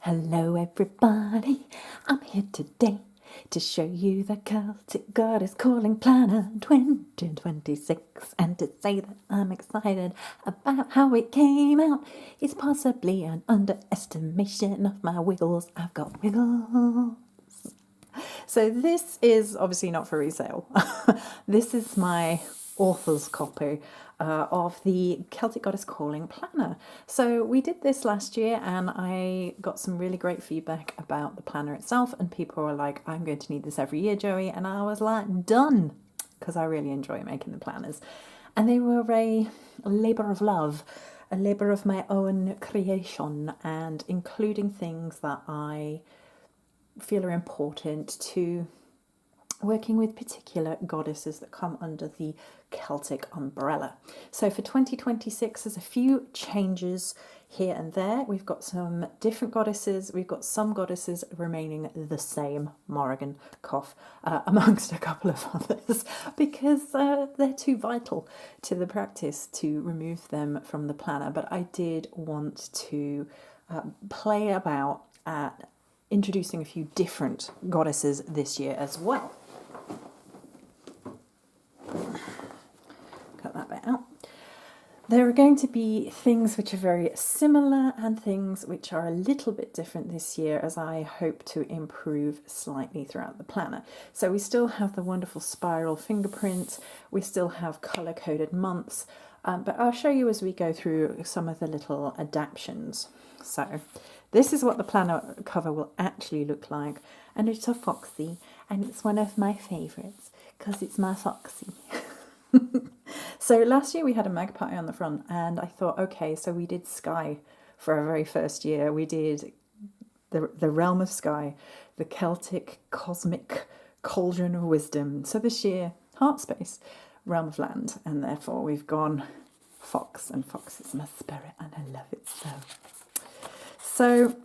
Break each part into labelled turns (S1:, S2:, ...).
S1: Hello everybody, I'm here today to show you the Celtic Goddess Calling Planner 2026 and to say that I'm excited about how it came out. It's possibly an underestimation of my wiggles. I've got wiggles. So this is obviously not for resale. This is my author's copy of the Celtic Goddess Calling Planner. So we did this last year and I got some really great feedback about the planner itself, and people were like, I'm going to need this every year, Joey. And I was like, done, because I really enjoy making the planners. And they were a labour of love, a labour of my own creation, and including things that I feel are important to working with particular goddesses that come under the Celtic umbrella. So for 2026, there's a few changes here and there. We've got some different goddesses. We've got some goddesses remaining the same, Morrigan, cough, amongst a couple of others, because they're too vital to the practice to remove them from the planner. But I did want to play about at introducing a few different goddesses this year as well. Cut that bit out. There are going to be things which are very similar and things which are a little bit different this year, as I hope to improve slightly throughout the planner. So we still have the wonderful spiral fingerprint, we still have colour-coded months, but I'll show you as we go through some of the little adaptations. So this is what the planner cover will actually look like, and it's a foxy, and it's one of my favourites because it's my foxy. So last year we had a magpie on the front, and I thought, okay, so we did Sky for our very first year. We did the realm of Sky, the Celtic cosmic cauldron of wisdom. So this year, heart space, realm of land, and therefore we've gone fox, and fox is my spirit, and I love it so. So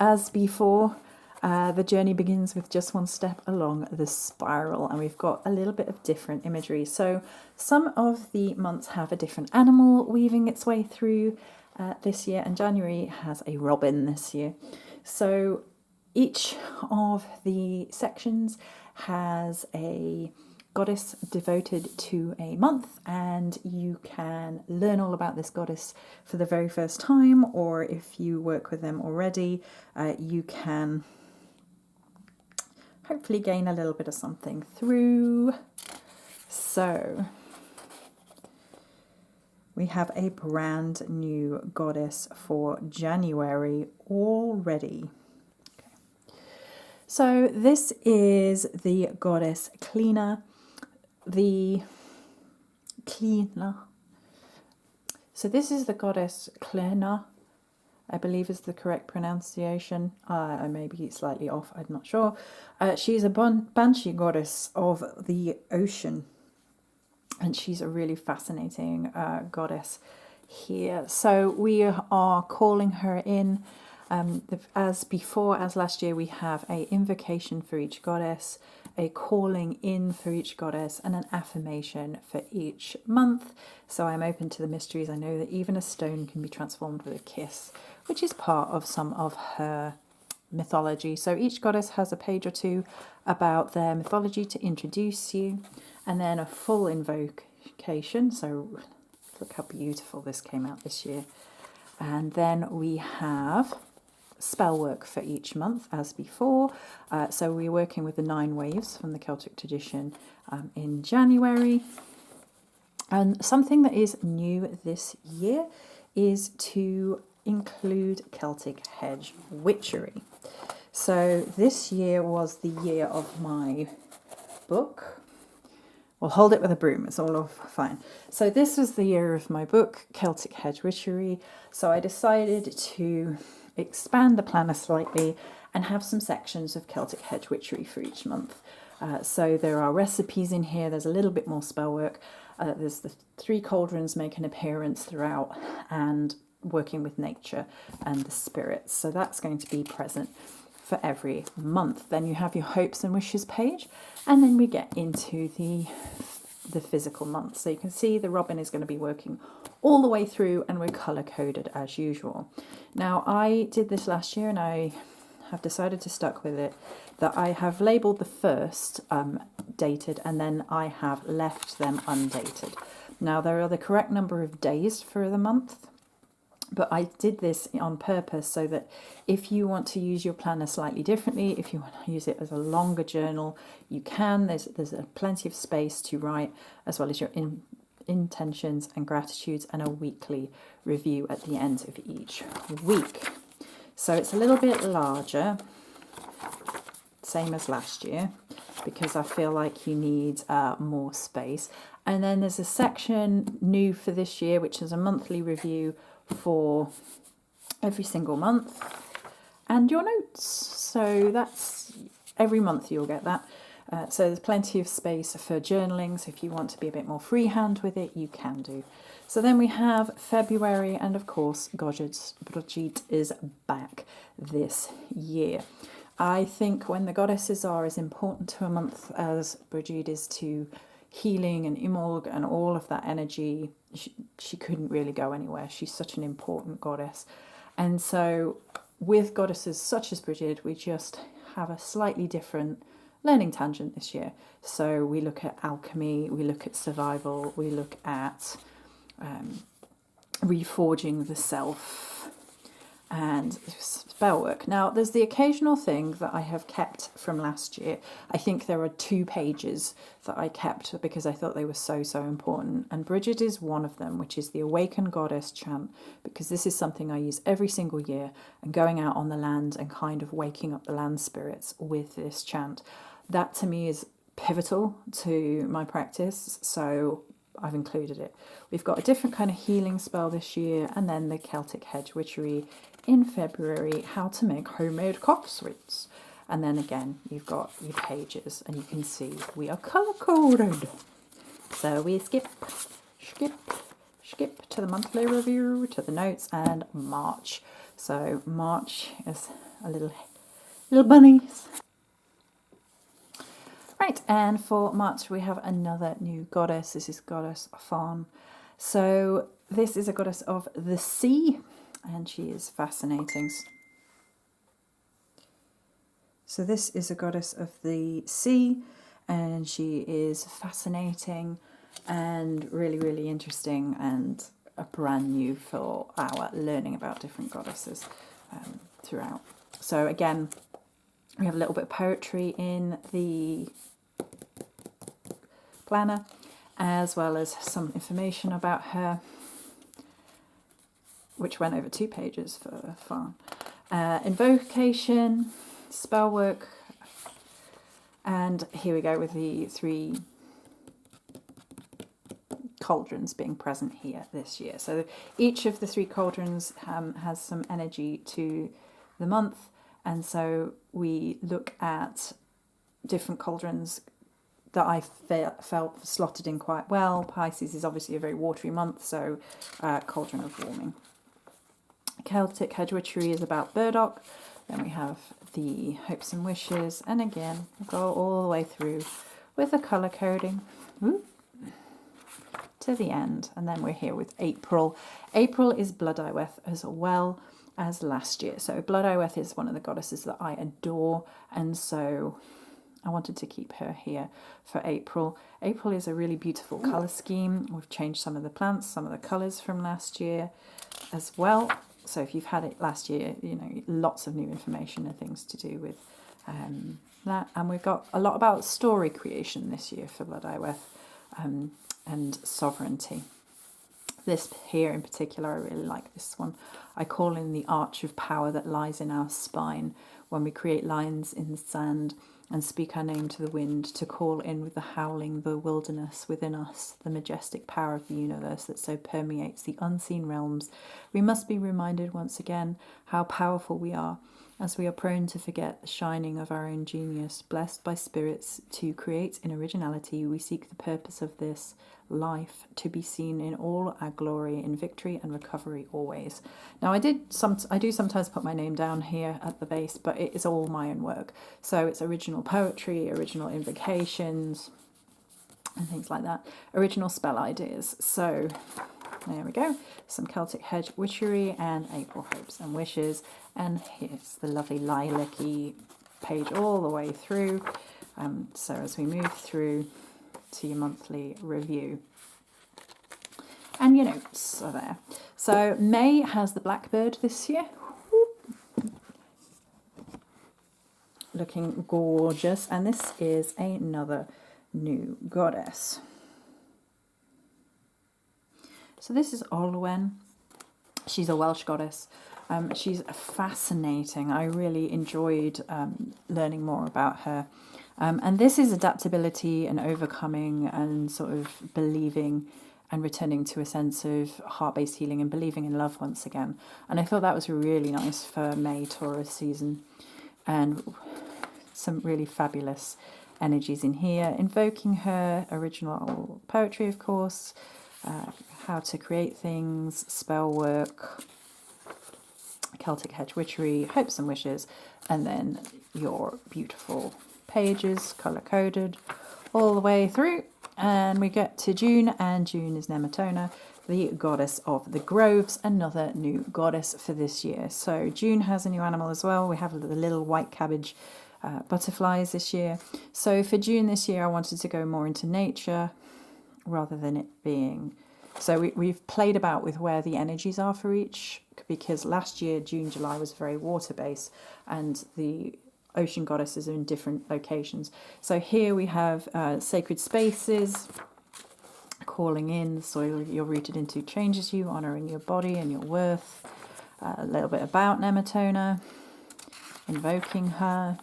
S1: as before, the journey begins with just one step along the spiral, and we've got a little bit of different imagery. So some of the months have a different animal weaving its way through this year, and January has a robin this year. So each of the sections has a goddess devoted to a month, and you can learn all about this goddess for the very first time, or if you work with them already, you can hopefully gain a little bit of something through. So we have a brand new goddess for January already. Okay. So this is the goddess Cleaner. So this is the goddess Cleaner, I believe is the correct pronunciation. I may be slightly off, I'm not sure. She's a banshee goddess of the ocean, and she's a really fascinating goddess here. So we are calling her in. As before, as last year, we have an invocation for each goddess, a calling in for each goddess, and an affirmation for each month. So I'm open to the mysteries. I know that even a stone can be transformed with a kiss, which is part of some of her mythology. So each goddess has a page or two about their mythology to introduce you, and then a full invocation. So look how beautiful this came out this year. And then we have spell work for each month as before. So we're working with the 9 waves from the Celtic tradition in January. And something that is new this year is to include Celtic Hedge witchery. So this year was the year of my book. We'll hold it with a broom, it's all fine. So this was the year of my book, Celtic Hedge Witchery. So I decided to expand the planner slightly and have some sections of Celtic Hedge Witchery for each month. So there are recipes in here, there's a little bit more spell work. There's the 3 cauldrons make an appearance throughout, and working with nature and the spirits. So that's going to be present for every month. Then you have your hopes and wishes page, and then we get into the the physical month. So you can see the robin is going to be working all the way through, and we're color coded as usual. Now, I did this last year and I have decided to stick with it, that I have labelled the first dated, and then I have left them undated. Now, there are the correct number of days for the month, but I did this on purpose so that if you want to use your planner slightly differently, if you want to use it as a longer journal, you can. There's plenty of space to write, as well as your intentions and gratitudes, and a weekly review at the end of each week. So it's a little bit larger, same as last year, because I feel like you need more space. And then there's a section new for this year, which is a monthly review for every single month, and your notes. So that's every month you'll get that. So there's plenty of space for journaling. So if you want to be a bit more freehand with it, you can do. So then we have February, and of course, Brigitte is back this year. I think when the goddesses are as important to a month as Brigitte is to healing and Imolg and all of that energy, she couldn't really go anywhere. She's such an important goddess. And so with goddesses such as Brigitte, we just have a slightly different learning tangent this year. So we look at alchemy, we look at survival, we look at reforging the self, and spell work. Now, there's the occasional thing that I have kept from last year. I think there are 2 pages that I kept because I thought they were so important. And Bridget is one of them, which is the Awakened Goddess chant, because this is something I use every single year, and going out on the land and kind of waking up the land spirits with this chant. That to me is pivotal to my practice, so I've included it. We've got a different kind of healing spell this year, and then the Celtic Hedge witchery in February, how to make homemade cough sweets. And then again, you've got your pages, and you can see we are color coded. So we skip to the monthly review, to the notes, and March. So March is a little bunnies. Right, and for March we have another new goddess. This is Goddess Fawn. So this is a goddess of the sea, and she is fascinating. So this is a goddess of the sea, and she is fascinating and really interesting, and a brand new for our learning about different goddesses throughout. So again, we have a little bit of poetry in the planner, as well as some information about her, which went over 2 pages for fun. Invocation, spell work, and here we go with the 3 cauldrons being present here this year. So each of the 3 cauldrons has some energy to the month, and so we look at different cauldrons that I felt slotted in quite well. Pisces is obviously a very watery month, so cauldron of warming. Celtic Hedge witchery is about burdock. Then we have the hopes and wishes, and again we'll go all the way through with the colour coding to the end. And then we're here with April. April is Blood Iweth as well as last year. So Blood Iweth is one of the goddesses that I adore, and so I wanted to keep her here for April. April is a really beautiful colour scheme. We've changed some of the plants, some of the colours from last year as well. So if you've had it last year, you know, lots of new information and things to do with that. And we've got a lot about story creation this year for Blood Iweth and sovereignty. This here in particular, I really like this one. I call in the arch of power that lies in our spine when we create lines in the sand and speak our name to the wind, to call in with the howling, the wilderness within us, the majestic power of the universe that so permeates the unseen realms. We must be reminded once again how powerful we are, as we are prone to forget the shining of our own genius. Blessed by spirits to create in originality, we seek the purpose of this life to be seen in all our glory, in victory and recovery always. Now I do sometimes put my name down here at the base, but it is all my own work. So it's original poetry, original invocations, and things like that. Original spell ideas. So there we go. Some Celtic Hedge witchery and April hopes and wishes. And here's the lovely lilac-y page all the way through. So as we move through to your monthly review. And your notes are there. So May has the blackbird this year. Looking gorgeous. And this is another new goddess. So this is Olwen. She's a Welsh goddess. She's fascinating. I really enjoyed learning more about her. And this is adaptability and overcoming and sort of believing and returning to a sense of heart-based healing and believing in love once again. And I thought that was really nice for May Taurus season. And some really fabulous energies in here. Invoking her original poetry, of course. How to create things, spell work, Celtic Hedge witchery, hopes and wishes, and then your beautiful pages, colour-coded, all the way through. And we get to June, and June is Nematona, the goddess of the groves, another new goddess for this year. So June has a new animal as well. We have the little white cabbage butterflies this year. So for June this year, I wanted to go more into nature rather than it being... So we've played about with where the energies are for each, because last year, June, July was very water-based, and the ocean goddesses are in different locations. So here we have sacred spaces, calling in the soil you're rooted into changes you, honouring your body and your worth, a little bit about Nematona, invoking her,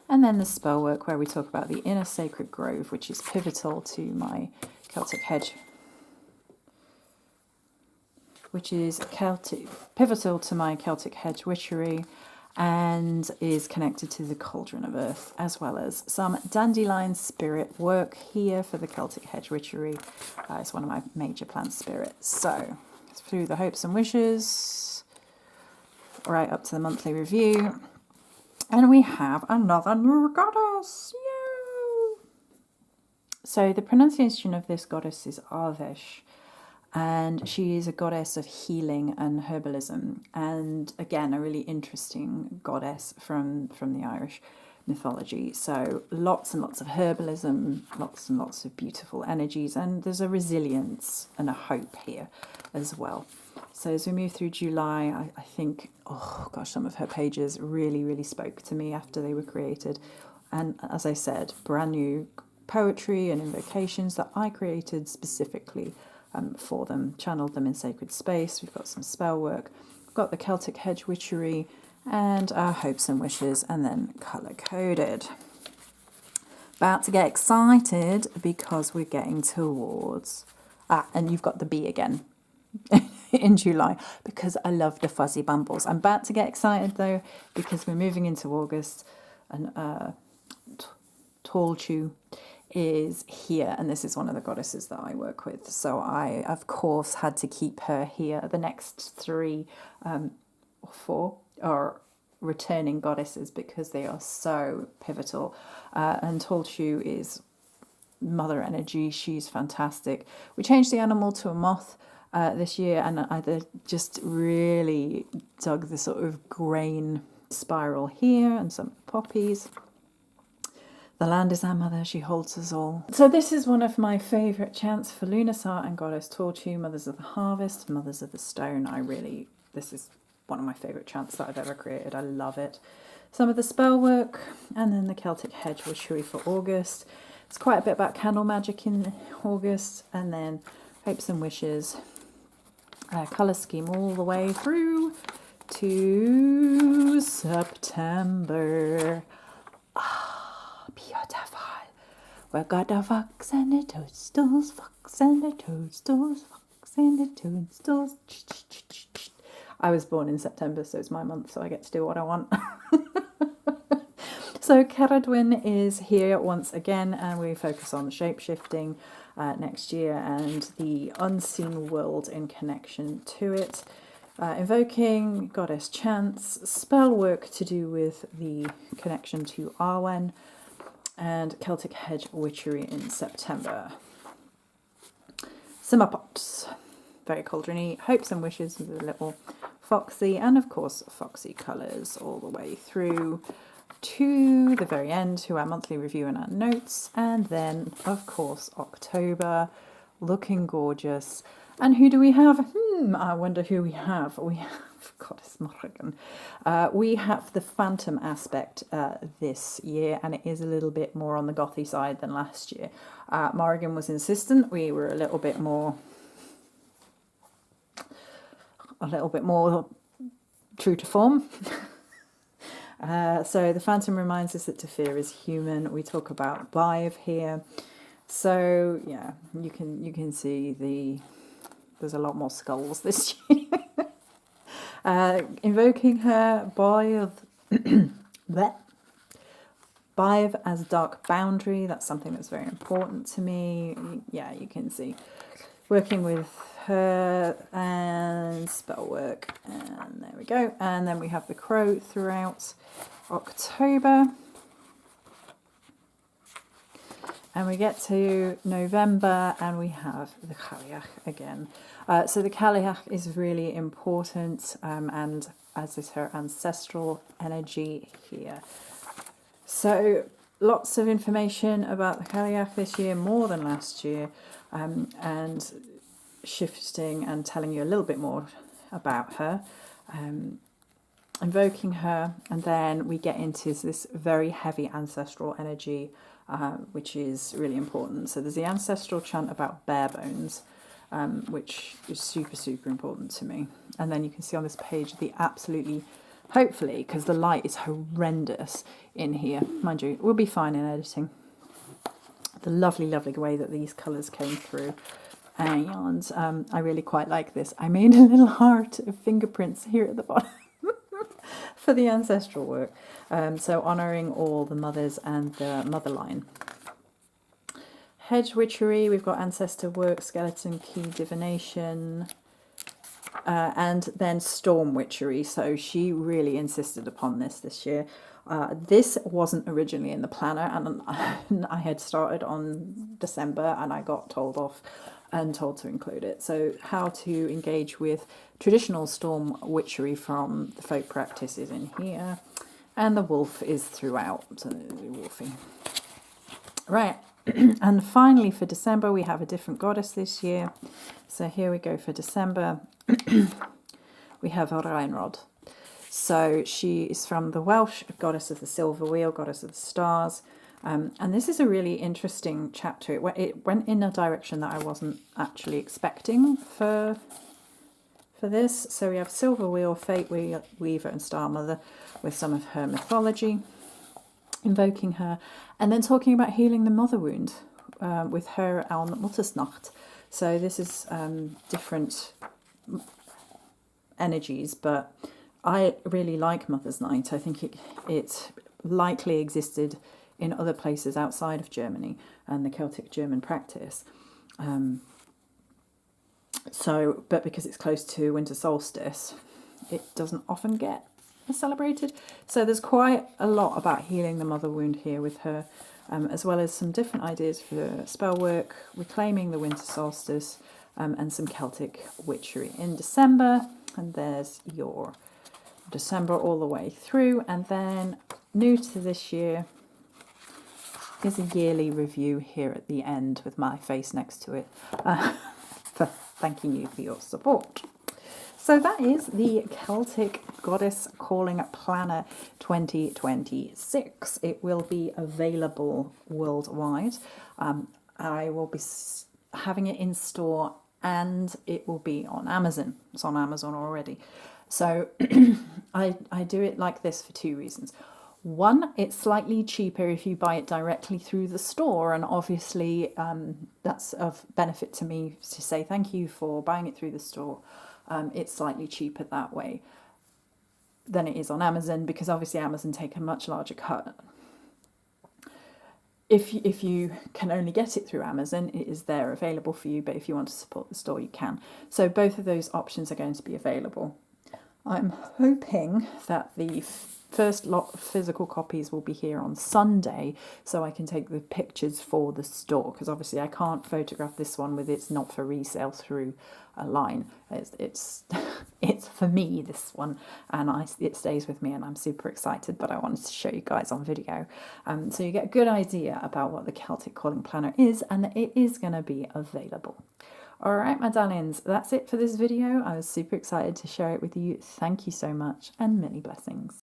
S1: and then the spell work where we talk about the inner sacred grove, which is pivotal to my Celtic Hedge, pivotal to my Celtic Hedge witchery, and is connected to the cauldron of earth, as well as some dandelion spirit work here for the Celtic Hedge witchery. It's one of my major plant spirits. So through the hopes and wishes, right up to the monthly review, and we have another new goddess. Yay! So the pronunciation of this goddess is Arvesh. And she is a goddess of healing and herbalism, and again a really interesting goddess from the Irish mythology. So lots and lots of herbalism, lots and lots of beautiful energies, and there's a resilience and a hope here as well. So as we move through July, I think, oh gosh, some of her pages really spoke to me after they were created. And as I said, brand new poetry and invocations that I created specifically for them, channeled them in sacred space. We've got some spell work, we've got the Celtic Hedge witchery, and our hopes and wishes, and then colour coded. About to get excited because we're getting towards and you've got the bee again in July, because I love the fuzzy bumbles. I'm about to get excited though because we're moving into August, and Tall Chew is here, and this is one of the goddesses that I work with, so I of course had to keep her here. The next 3 or 4 are returning goddesses because they are so pivotal, and Tall Chew is mother energy. She's fantastic. We changed the animal to a moth this year, and I just really dug the sort of grain spiral here and some poppies. The land is our mother, she holds us all. So this is one of my favourite chants for Lunasar and Goddess Tortu, Mothers of the Harvest, Mothers of the Stone. This is one of my favourite chants that I've ever created. I love it. Some of the spell work, and then the Celtic Hedge witchery for August. It's quite a bit about candle magic in August, and then hopes and wishes. Colour scheme all the way through to September. Beautiful. We got the fox and the toadstools, fox and the toadstools, fox and the toadstools. I was born in September, so it's my month, so I get to do what I want. So Caradwyn is here once again, and we focus on shape-shifting next year and the unseen world in connection to it. Invoking goddess chants, spell work to do with the connection to Arwen, and Celtic Hedge witchery in September. Simmer Pops, very cauldrony. Hopes and Wishes with a little foxy, and of course foxy colours all the way through to the very end, to our monthly review and our notes, and then of course October, looking gorgeous. And who do we have? I wonder who we have. We have Goddess Morrigan. We have the Phantom aspect this year, and it is a little bit more on the gothy side than last year. Morrigan was insistent. We were a little bit more true to form. So the Phantom reminds us that to fear is human. We talk about Bive here. So yeah, you can see there's a lot more skulls this year. Invoking her, Bive as dark boundary. That's something that's very important to me. Yeah, you can see working with her and spell work, and there we go. And then we have the Crow throughout October, and we get to November and we have the Cailleach again. So the Cailleach is really important, and as is her ancestral energy here. So lots of information about the Cailleach this year, more than last year, and shifting and telling you a little bit more about her, invoking her, and then we get into this very heavy ancestral energy, which is really important. So there's the ancestral chant about bare bones, which is super, super important to me. And then you can see on this page the absolutely, hopefully, because the light is horrendous in here, mind you, we'll be fine in editing, the lovely, lovely way that these colours came through. And I really quite like this. I made a little heart of fingerprints here at the bottom for the ancestral work. So honouring all the mothers and the mother line. Hedge witchery, we've got ancestor work, skeleton key divination, and then storm witchery. So she really insisted upon this year. This wasn't originally in the planner, and I had started on December and I got told off and told to include it. So how to engage with traditional storm witchery from the folk practice is in here, and the wolf is throughout, so wolfing. Right, and finally for December we have a different goddess this year. So here we go for December. We have Reinrod. So she is from the Welsh, goddess of the silver wheel, goddess of the stars. And this is a really interesting chapter. It went in a direction that I wasn't actually expecting for this. So we have Silver Wheel, Fate Weaver and Star Mother with some of her mythology, invoking her, and then talking about healing the mother wound with her on Muttersnacht. So this is different energies, but I really like Mother's Night. I think it likely existed in other places outside of Germany and the Celtic German practice. But because it's close to winter solstice, it doesn't often get celebrated. So there's quite a lot about healing the mother wound here with her, as well as some different ideas for spell work, reclaiming the winter solstice, and some Celtic witchery in December. And there's your December all the way through. And then new to this year is a yearly review here at the end with my face next to it, for thanking you for your support. So that is the Celtic Goddess Calling Planner 2026. It will be available worldwide. I will be having it in store, and it will be on Amazon. It's on Amazon already. So I do it like this for two reasons. One, it's slightly cheaper if you buy it directly through the store, and obviously that's of benefit to me to say thank you for buying it through the store. It's slightly cheaper that way than it is on Amazon, because obviously Amazon take a much larger cut. If you can only get it through Amazon, it is there available for you, but if you want to support the store, you can. So both of those options are going to be available. I'm hoping that the first lot of physical copies will be here on Sunday, so I can take the pictures for the store, because obviously I can't photograph this one with it's not for resale through a line. It's it's for me, this one, and it stays with me, and I'm super excited, but I wanted to show you guys on video, so you get a good idea about what the Celtic Calling Planner is, and that it is going to be available. Alright, my darlings, that's it for this video. I was super excited to share it with you. Thank you so much, and many blessings.